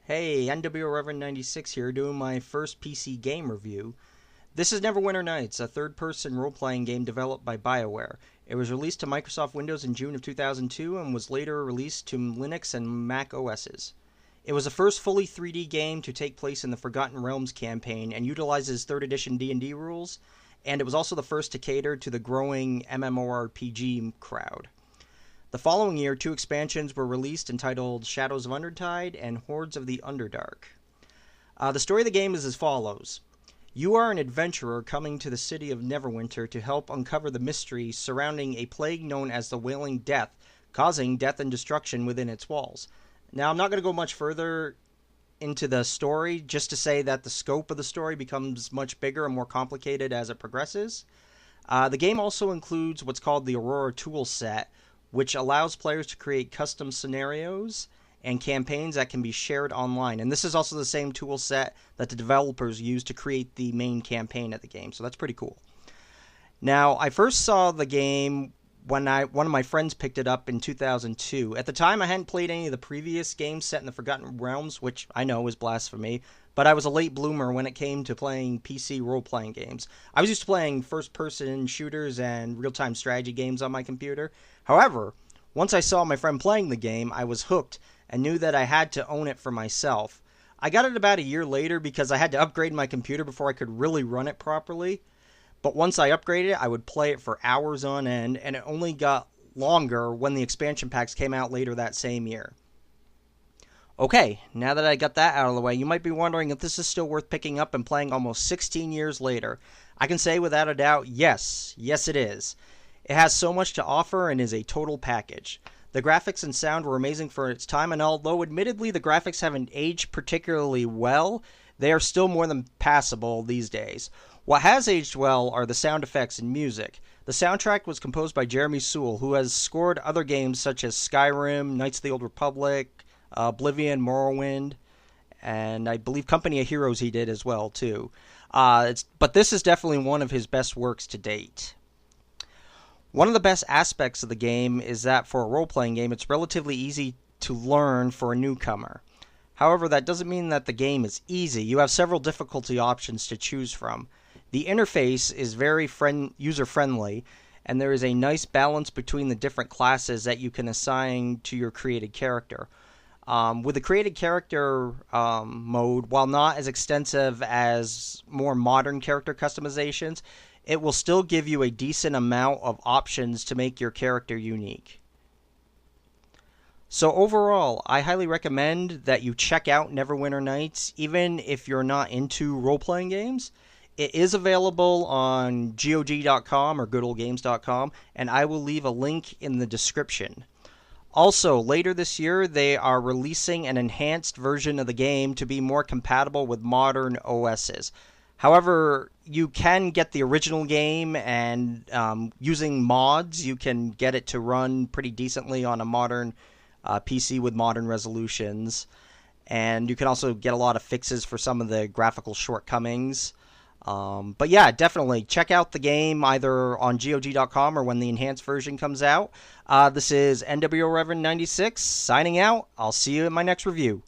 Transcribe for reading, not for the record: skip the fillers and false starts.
Hey, NWReverend96 here doing my first PC game review. This is Neverwinter Nights, a third-person role-playing game developed by BioWare. It was released to Microsoft Windows in June of 2002 and was later released to Linux and Mac OSs. It was the first fully 3D game to take place in the Forgotten Realms campaign and utilizes 3rd edition D&D rules, and it was also the first to cater to the growing MMORPG crowd. The following year, 2 expansions were released entitled Shadows of Undertide and Hordes of the Underdark. The story of the game is as follows. You are an adventurer coming to the city of Neverwinter to help uncover the mystery surrounding a plague known as the Wailing Death, causing death and destruction within its walls. Now, I'm not going to go much further into the story, just to say that the scope of the story becomes much bigger and more complicated as it progresses. The game also includes what's called the Aurora tool set, which allows players to create custom scenarios and campaigns that can be shared online. And this is also the same tool set that the developers use to create the main campaign of the game, so that's pretty cool. Now, I first saw the game when one of my friends picked it up in 2002. At the time, I hadn't played any of the previous games set in the Forgotten Realms, which I know is blasphemy, but I was a late bloomer when it came to playing PC role-playing games. I was used to playing first-person shooters and real-time strategy games on my computer. However, once I saw my friend playing the game, I was hooked and knew that I had to own it for myself. I got it about a year later because I had to upgrade my computer before I could really run it properly. But once I upgraded it, I would play it for hours on end, and it only got longer when the expansion packs came out later that same year. Okay, now that I got that out of the way, you might be wondering if this is still worth picking up and playing almost 16 years later. I can say without a doubt, yes it is. It has so much to offer and is a total package. The graphics and sound were amazing for its time, and although admittedly the graphics haven't aged particularly well, they are still more than passable these days. What has aged well are the sound effects and music. The soundtrack was composed by Jeremy Soule, who has scored other games such as Skyrim, Knights of the Old Republic, Oblivion, Morrowind, and I believe Company of Heroes he did as well, too. But this is definitely one of his best works to date. One of the best aspects of the game is that for a role-playing game, it's relatively easy to learn for a newcomer. However, that doesn't mean that the game is easy. You have several difficulty options to choose from. The interface is very user-friendly, and there is a nice balance between the different classes that you can assign to your created character. With the created character mode, while not as extensive as more modern character customizations, it will still give you a decent amount of options to make your character unique. So overall, I highly recommend that you check out Neverwinter Nights, even if you're not into role-playing games. It is available on GOG.com or goodoldgames.com, and I will leave a link in the description. Also, later this year, they are releasing an enhanced version of the game to be more compatible with modern OSs. However, you can get the original game, and using mods, you can get it to run pretty decently on a modern PC with modern resolutions. And you can also get a lot of fixes for some of the graphical shortcomings. But yeah, definitely check out the game either on GOG.com or when the enhanced version comes out. This is NWReverend96 signing out. I'll see you in my next review.